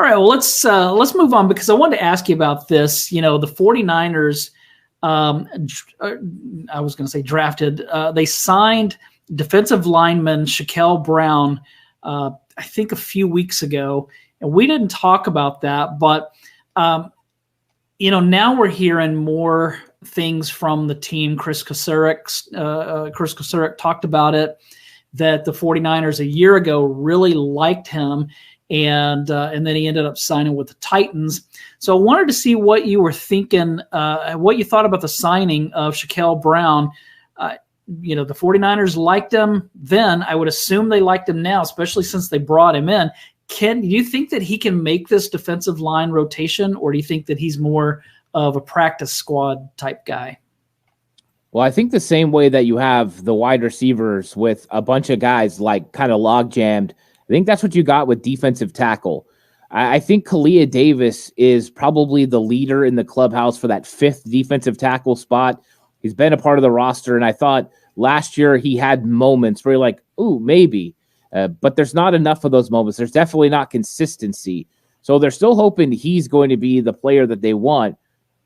All right, well, let's move on because I wanted to ask you about this. The 49ers, I was going to say drafted. They signed defensive lineman Shaquille Brown, I think a few weeks ago, and we didn't talk about that. But now we're hearing more things from the team. Chris Kocurek talked about it, that the 49ers a year ago really liked him. And then he ended up signing with the Titans. So I wanted to see what you were thinking, what you thought about the signing of Shaquille Brown. The 49ers liked him then. I would assume they liked him now, especially since they brought him in. Do you think that he can make this defensive line rotation, or do you think that he's more of a practice squad type guy? Well, I think the same way that you have the wide receivers with a bunch of guys like kind of log jammed, I think that's what you got with defensive tackle. I think Kalia Davis is probably the leader in the clubhouse for that fifth defensive tackle spot. He's been a part of the roster, and I thought last year he had moments where you're like, ooh, maybe. But there's not enough of those moments. There's definitely not consistency. So they're still hoping he's going to be the player that they want.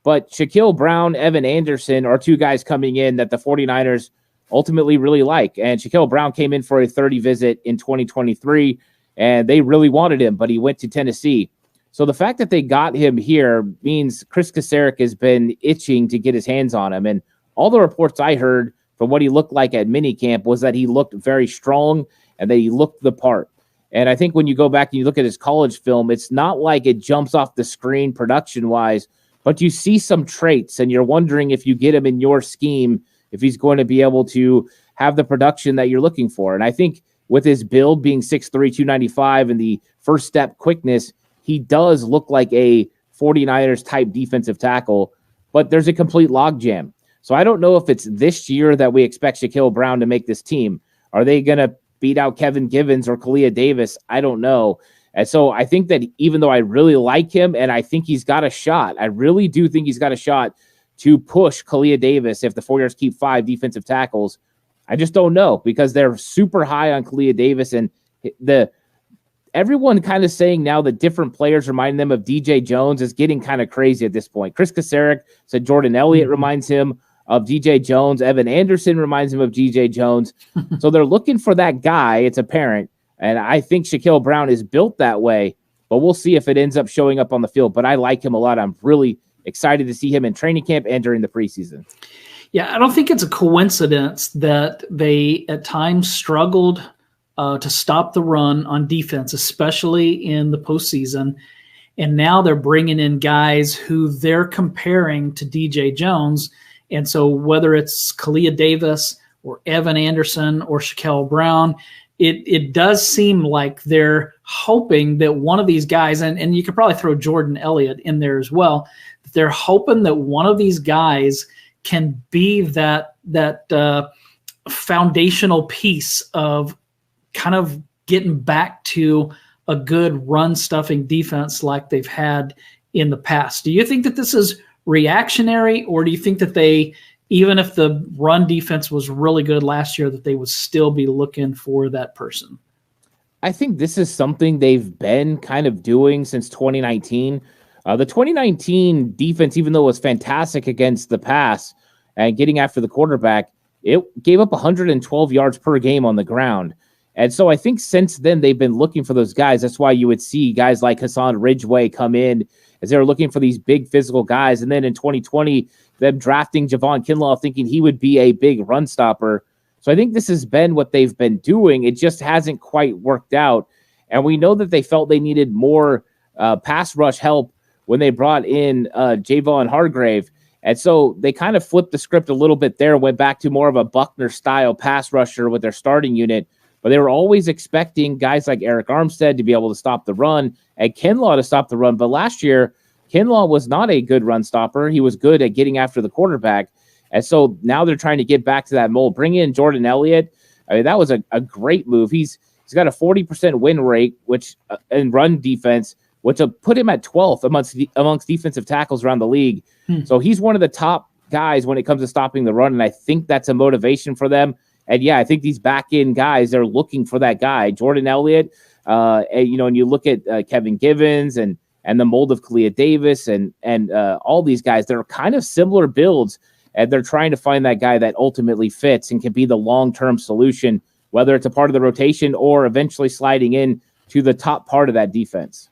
But Shaquille Brown, Evan Anderson are two guys coming in that the 49ers ultimately really like. And Shaquille Brown came in for a 30 visit in 2023, and they really wanted him, but he went to Tennessee. So the fact that they got him here means Chris Kocurek has been itching to get his hands on him. And all the reports I heard from what he looked like at minicamp was that he looked very strong and that he looked the part. And I think when you go back and you look at his college film, it's not like it jumps off the screen production-wise, but you see some traits, and you're wondering if you get him in your scheme, if he's going to be able to have the production that you're looking for. And I think with his build being 6'3", 295, and the first step quickness, he does look like a 49ers type defensive tackle, but there's a complete logjam. So I don't know if it's this year that we expect Shaquille Brown to make this team. Are they going to beat out Kevin Givens or Kalia Davis? I don't know. And so I think that even though I really like him and I think he's got a shot, I really do think he's got a shot to push Kalia Davis if the 49ers keep 5 defensive tackles. I just don't know, because they're super high on Kalia Davis, and everyone kind of saying now that different players remind them of DJ Jones is getting kind of crazy at this point. Chris Kocurek said Jordan Elliott reminds him of DJ Jones. Evan Anderson reminds him of DJ Jones. So they're looking for that guy. It's apparent. And I think Shaquille Brown is built that way, but we'll see if it ends up showing up on the field. But I like him a lot. I'm really excited to see him in training camp and during the preseason. Yeah, I don't think it's a coincidence that they at times struggled to stop the run on defense, especially in the postseason. And now they're bringing in guys who they're comparing to DJ Jones. And so whether it's Kalia Davis or Evan Anderson or Shaquille Brown, it does seem like they're hoping that one of these guys, and you could probably throw Jordan Elliott in there as well, they're hoping that one of these guys can be that foundational piece of kind of getting back to a good run-stuffing defense like they've had in the past. Do you think that this is reactionary, or do you think that they, even if the run defense was really good last year, that they would still be looking for that person? I think this is something they've been kind of doing since 2019. The 2019 defense, even though it was fantastic against the pass and getting after the quarterback, it gave up 112 yards per game on the ground. And so I think since then they've been looking for those guys. That's why you would see guys like Hassan Ridgeway come in as they were looking for these big physical guys. And then in 2020, them drafting Javon Kinlaw thinking he would be a big run stopper. So I think this has been what they've been doing. It just hasn't quite worked out. And we know that they felt they needed more pass rush help when they brought in Javon Hargrave. And so they kind of flipped the script a little bit there, went back to more of a Buckner-style pass rusher with their starting unit. But they were always expecting guys like Eric Armstead to be able to stop the run and Kinlaw to stop the run. But last year, Kinlaw was not a good run stopper. He was good at getting after the quarterback. And so now they're trying to get back to that mold. Bring in Jordan Elliott. I mean, that was a great move. He's got a 40% win rate, which in run defense, which will put him at 12th amongst defensive tackles around the league. So he's one of the top guys when it comes to stopping the run, and I think that's a motivation for them. And, yeah, I think these back-end guys, they're looking for that guy. Jordan Elliott, And, and you look at Kevin Givens and the mold of Kalia Davis and all these guys, they're kind of similar builds, and they're trying to find that guy that ultimately fits and can be the long-term solution, whether it's a part of the rotation or eventually sliding in to the top part of that defense.